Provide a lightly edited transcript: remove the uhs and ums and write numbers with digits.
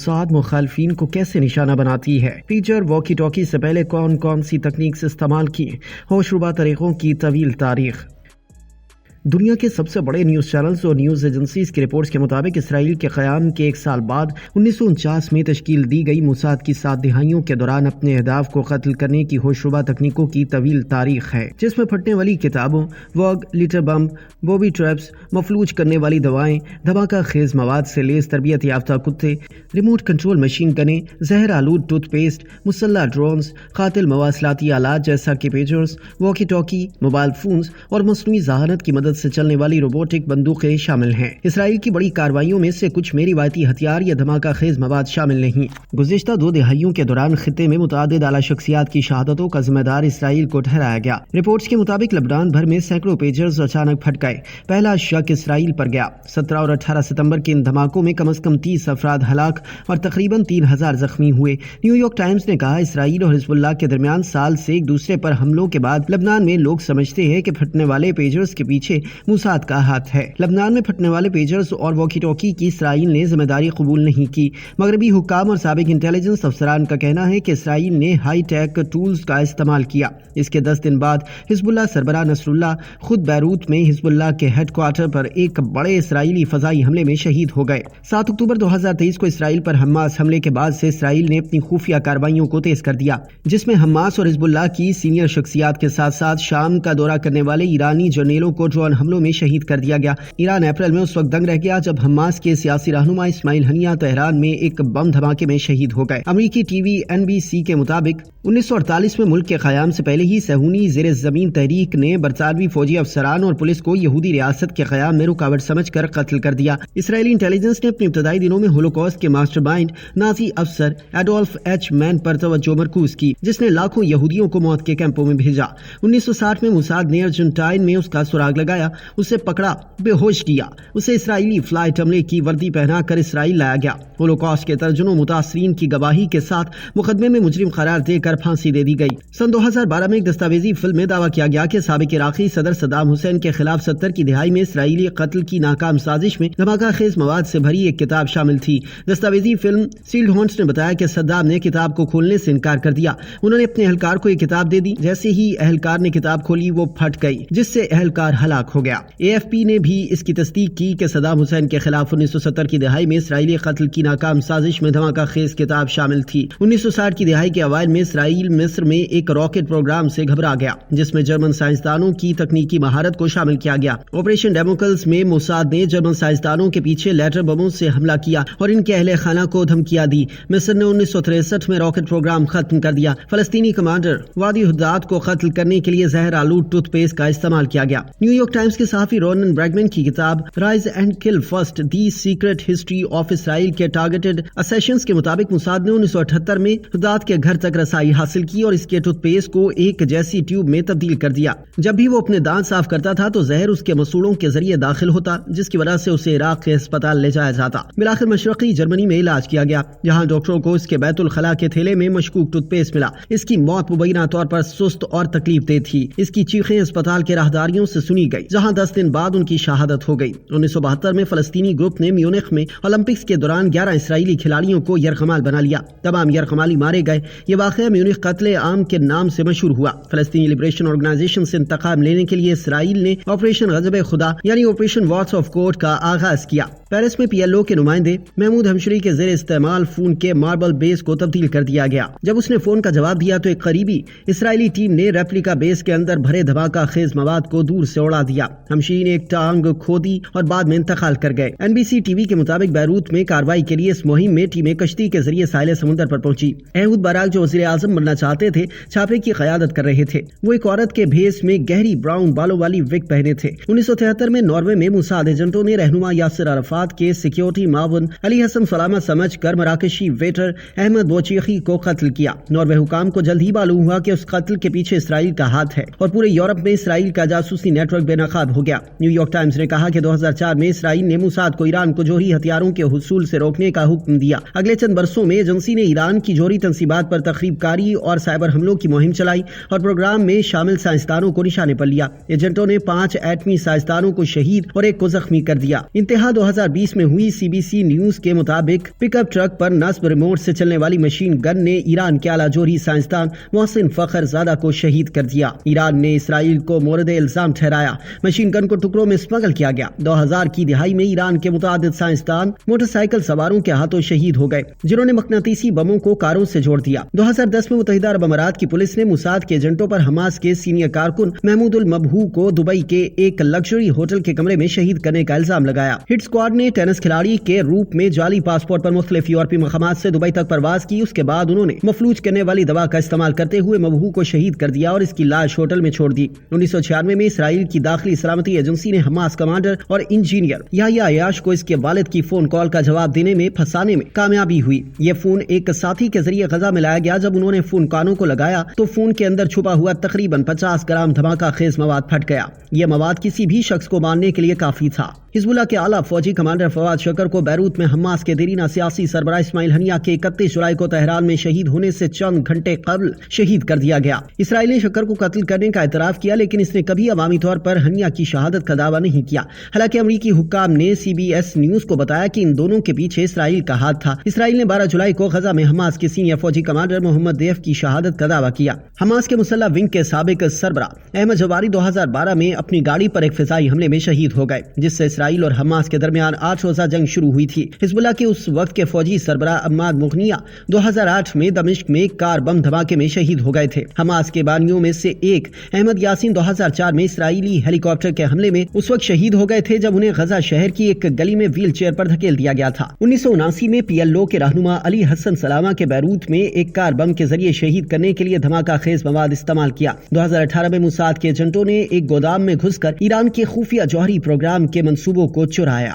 Mossad مخالفین کو کیسے نشانہ بناتی ہے؟ پیجر واکی ٹاکی سے پہلے کون کون سی تکنیک استعمال کی؟ ہوشربا طریقوں کی طویل تاریخ۔ دنیا کے سب سے بڑے نیوز چینلز اور نیوز ایجنسیز کی رپورٹس کے مطابق اسرائیل کے قیام کے 1 سال بعد 1949 میں تشکیل دی گئی موساد کی 7 دہائیوں کے دوران اپنے اہداف کو قتل کرنے کی ہوشربا تکنیکوں کی طویل تاریخ ہے، جس میں پھٹنے والی کتابوں، واگ، لیٹر بم، بوبی ٹریپس، مفلوج کرنے والی دوائیں، دھماکہ خیز مواد سے لیس تربیت یافتہ کتے، ریموٹ کنٹرول مشین گنیں، زہر آلود ٹوتھ پیسٹ، مسلح ڈرونز، قاتل مواصلاتی آلات جیسا کہ پیجرز، واکی ٹاکی، موبائل فونز اور مصنوعی ذہانت کی مدد سے چلنے والی روبوٹک بندوقیں شامل ہیں۔ اسرائیل کی بڑی کارروائیوں میں سے کچھ میں روایتی ہتھیار یا دھماکہ خیز مواد شامل نہیں۔ گزشتہ 2 دہائیوں کے دوران خطے میں متعدد اعلیٰ شخصیات کی شہادتوں کا ذمہ دار اسرائیل کو ٹھہرایا گیا۔ رپورٹس کے مطابق لبنان بھر میں سینکڑوں پیجرز اچانک پھٹ گئے۔ پہلا شک اسرائیل پر گیا۔ 17 اور 18 ستمبر کے ان دھماکوں میں کم از کم 30 افراد ہلاک اور تقریباً 3000 زخمی ہوئے۔ نیو یارک ٹائمز نے کہا، اسرائیل اور حزب اللہ کے درمیان سال سے ایک دوسرے پر حملوں کے بعد لبنان میں لوگ سمجھتے ہیں کہ پھٹنے والے پیجرز کے پیچھے موساد کا ہاتھ ہے۔ لبنان میں پھٹنے والے پیجرز اور واکی ٹاکی کی اسرائیل نے ذمہ داری قبول نہیں کی۔ مغربی حکام اور سابق انٹیلیجنس افسران کا کہنا ہے کہ اسرائیل نے ہائی ٹیک ٹولز کا استعمال کیا۔ اس کے 10 دن بعد حزب اللہ سربراہ نصر اللہ خود بیروت میں حزب اللہ کے ہیڈ کوارٹر پر ایک بڑے اسرائیلی فضائی حملے میں شہید ہو گئے۔ 7 اکتوبر 2023 کو اسرائیل پر حماس حملے کے بعد سے اسرائیل نے اپنی خفیہ کارروائیوں کو تیز کر دیا، جس میں حماس اور حزب اللہ کی سینئر شخصیات کے ساتھ ساتھ شام کا دورہ کرنے والے ایرانی جرنیلوں کو ڈرون حملوں میں شہید کر دیا گیا۔ ایران اپریل میں اس وقت دنگ رہ گیا جب حماس کے سیاسی رہنما اسماعیل ہنیہ تہران میں ایک بم دھماکے میں شہید ہو گئے۔ امریکی ٹی وی NBC کے مطابق 1948 میں ملک کے قیام سے پہلے ہی صہیونی زیر زمین تحریک نے برطانوی فوجی افسران اور پولیس کو یہودی ریاست کے قیام میں رکاوٹ سمجھ کر قتل کر دیا۔ اسرائیلی انٹیلیجنس نے اپنے ابتدائی دنوں میں ہولوکاسٹ کے ماسٹر مائنڈ نازی افسر ایڈولف ایچ مین پر توجہ مرکوز کی، جس نے لاکھوں یہودیوں کو موت کے کیمپوں میں بھیجا۔ 1960 میں موساد نے ارجنٹائن میں اس کا سراغ لگایا، اسے پکڑا، بے ہوش کیا، اسے اسرائیلی فلائٹ عملے کی وردی پہنا کر اسرائیل لایا گیا۔ ہولوکاسٹ کے درجنوں متاثرین کی گواہی کے ساتھ مقدمے میں مجرم قرار دے کر پھانسی دے دی گئی۔ سن 2012 میں ایک دستاویزی فلم میں دعویٰ کیا گیا کہ سابق عراقی صدر صدام حسین کے خلاف 70 کی دہائی میں اسرائیلی قتل کی ناکام سازش میں دھماکہ خیز مواد سے بھری ایک کتاب شامل تھی۔ دستاویزی فلم سیلڈ ہونٹس نے بتایا کہ صدام نے کتاب کو کھولنے سے انکار کر دیا۔ انہوں نے اپنے اہلکار کو یہ کتاب دے دی، جیسے ہی اہلکار نے کتاب کھولی وہ پھٹ گئی، جس سے اہلکار ہلاک ہو گیا۔ AFP نے بھی اس کی تصدیق کی کہ صدام حسین کے خلاف 1970 کی دہائی میں اسرائیلی قتل کی ناکام سازش میں دھماکہ خیز کتاب شامل تھی۔ 1960 کی دہائی کے اوائل میں اسرائیل مصر میں ایک راکٹ پروگرام سے گھبرا گیا، جس میں جرمن سائنسدانوں کی تکنیکی مہارت کو شامل کیا گیا۔ آپریشن ڈیموکلس میں موساد نے جرمن سائنسدانوں کے پیچھے لیٹر بموں سے حملہ کیا اور ان کے اہل خانہ کو دھمکیاں دی۔ مصر نے 1963 میں راکٹ پروگرام ختم کر دیا۔ فلسطینی کمانڈر وادی حداد کو قتل کرنے کے لیے زہر آلود ٹوتھ پیسٹ کا استعمال کیا گیا۔ نیو یارک ٹائمز کے صحافی رونن بریگمن کی کتاب رائز اینڈ کل first the secret history of Israel کے ٹارگیٹڈ اسیشنز کے مطابق موساد نے 1978 میں حداد کے گھر تک رسائی حاصل کی اور اس کے ٹوتھ پیسٹ کو ایک جیسی ٹیوب میں تبدیل کر دیا۔ جب بھی وہ اپنے دانت صاف کرتا تھا تو زہر اس کے مسوڑوں کے ذریعے داخل ہوتا، جس کی وجہ سے اسے عراق کے ہسپتال لے جایا جاتا۔ بالآخر مشرقی جرمنی میں علاج کیا گیا، جہاں ڈاکٹروں کو اس کے بیت الخلاء کے تھیلے میں مشکوک ٹوتھ پیسٹ ملا۔ اس کی موت مبینہ طور پر سست اور تکلیف دہ تھی۔ اس کی چیخیں اسپتال کے راہداریوں سے سنی گئی، جہاں 10 دن بعد ان کی شہادت ہو گئی۔ 1972 میں فلسطینی گروپ نے میونخ میں اولمپکس کے دوران 11 اسرائیلی کھلاڑیوں کو یرغمال بنا لیا۔ تمام یرغمالی مارے گئے۔ یہ واقعہ میونخ قتل عام کے نام سے مشہور ہوا۔ فلسطینی لبریشن آرگنائزیشن سے انتقام لینے کے لیے اسرائیل نے آپریشن غضب خدا یعنی آپریشن وارس آف کوڈ کا آغاز کیا۔ پیرس میں PLO کے نمائندے محمود ہمشری کے زیر استعمال فون کے ماربل بیس کو تبدیل کر دیا گیا۔ جب اس نے فون کا جواب دیا تو ایک قریبی اسرائیلی ٹیم نے ریپلیکا بیس کے اندر بھرے دھماکہ خیز مواد کو دور سے اڑا دیا۔ ہمشری نے ایک ٹانگ کھو دی اور بعد میں انتقال کر گئے۔ NBC TV کے مطابق بیروت میں کارروائی کے لیے اس مہم میں ٹیمیں کشتی کے ذریعے ساحل سمندر پر پہنچی۔ ایہود باراک جو وزیر اعظم بننا چاہتے تھے چھاپے کی قیادت کر رہے تھے۔ وہ ایک عورت کے بھیس میں گہری براؤن بالوں والی وگ پہنے تھے۔ 1973 میں ناروے میں موساد ایجنٹوں نے رہنما یاسر عرفات کے سیکیورٹی معاون علی حسن سلامہ سمجھ کر مراکشی ویٹر احمد بوچیخی کو قتل کیا۔ ناروے حکام کو جلد ہی معلوم ہوا کہ اس قتل کے پیچھے اسرائیل کا ہاتھ ہے اور پورے یورپ میں اسرائیل کا جاسوسی نیٹ ورک بے نقاب ہو گیا۔ نیو یارک ٹائمز نے کہا کہ 2004 میں اسرائیل نے موساد کو ایران کو جوہری ہتھیاروں کے حصول سے روکنے کا حکم دیا۔ اگلے چند برسوں میں ایجنسی نے ایران کی جوہری تنصیبات پر تخریب کاری اور سائبر حملوں کی مہم چلائی اور پروگرام میں شامل سائنسدانوں کو نشانے پر لیا۔ ایجنٹوں نے 5 ایٹمی سائنسدانوں کو شہید اور 1 کو زخمی کر دیا۔ انتہا 2020 میں ہوئی۔ CBC نیوز کے مطابق پک اپ ٹرک پر نصب ریموٹ سے چلنے والی مشین گن نے ایران کے اعلیٰ جوہری سائنسدان محسن فخر زادہ کو شہید کر دیا۔ ایران نے اسرائیل کو مورد الزام ٹھہرایا۔ مشین گن کو ٹکڑوں میں اسمگل کیا گیا۔ 2000 کی دہائی میں ایران کے متعدد سائنسدان موٹر سائیکل سواروں کے ہاتھوں شہید ہو گئے جنہوں نے مقناطیسی بموں کو کاروں سے جوڑ دیا۔ 2010 میں متحدہ عرب امارات کی پولیس نے موساد کے ایجنٹوں پر حماس کے سینئر کارکن محمود المبہوح کو دبئی کے ایک لگژری ہوٹل کے کمرے میں شہید کرنے کا الزام لگایا۔ ہٹ اسکواڈ نے ٹینس کھلاڑی کے روپ میں جعلی پاسپورٹ پر مختلف یورپی مقامات سے دبئی تک پرواز کی۔ اس کے بعد انہوں نے مفلوج کرنے والی دوا کا استعمال کرتے ہوئے مبہوح کو شہید کر دیا اور اس کی لاش ہوٹل میں چھوڑ دی۔ 1996 میں اسرائیل کی داخلی سلامتی ایجنسی نے حماس کمانڈر اور انجینئر یحییٰ عیاش کو اس کے والد کی فون کال کا جواب دینے میں پھنسانے میں کامیابی ہوئی۔ یہ فون ایک ساتھی کے ذریعے غزہ میں لایا گیا۔ جب انہوں نے فون کانوں کو لگایا تو فون کے اندر چھپا ہوا تقریباً 50 گرام دھماکہ خیز مواد پھٹ گیا۔ یہ مواد کسی بھی شخص کو مارنے کے لیے کافی تھا۔ حزب اللہ کے اعلیٰ فوجی کمانڈر فواد شکر کو بیروت میں حماس کے دیرینہ سیاسی سربراہ اسماعیل ہنیہ کے 31 جولائی کو تہران میں شہید ہونے سے چند گھنٹے قبل شہید کر دیا گیا۔ اسرائیل نے شکر کو قتل کرنے کا اعتراف کیا لیکن اس نے کبھی عوامی طور پر ہنیہ کی شہادت کا دعویٰ نہیں کیا۔ حالانکہ امریکی حکام نے CBS نیوز کو بتایا کہ ان دونوں کے پیچھے اسرائیل کا ہاتھ تھا۔ اسرائیل نے 12 جولائی کو غزہ میں حماس کے سینئر فوجی کمانڈر محمد دیف کی شہادت کا دعویٰ کیا۔ حماس کے مسلح ونگ کے سابق سربراہ احمد جواری 2012 میں اپنی گاڑی پر ایک فضائی حملے میں شہید ہو گئے جس سے اسرائیل اور حماس کے درمیان 8 روزہ جنگ شروع ہوئی تھی۔ حزب اللہ کے اس وقت کے فوجی سربراہ عماد مغنیہ 2008 میں دمشق میں کار بم دھماکے میں شہید ہو گئے تھے۔ حماس کے بانیوں میں سے ایک احمد یاسین 2004 میں اسرائیلی ہیلی کاپٹر کے حملے میں اس وقت شہید ہو گئے تھے جب انہیں غزہ شہر کی ایک گلی میں ویل چیئر پر دھکیل دیا گیا تھا۔ 1979 میں PLO کے رہنما علی حسن سلامہ کے بیروت میں ایک کار بم کے ذریعے شہید کرنے کے لیے دھماکہ خیز مواد استعمال کیا۔ 2018 میں موساد کے ایجنٹوں نے ایک گودام میں گھس کر ایران کے خفیہ جوہری پروگرام کے منصوبوں کو چرایا۔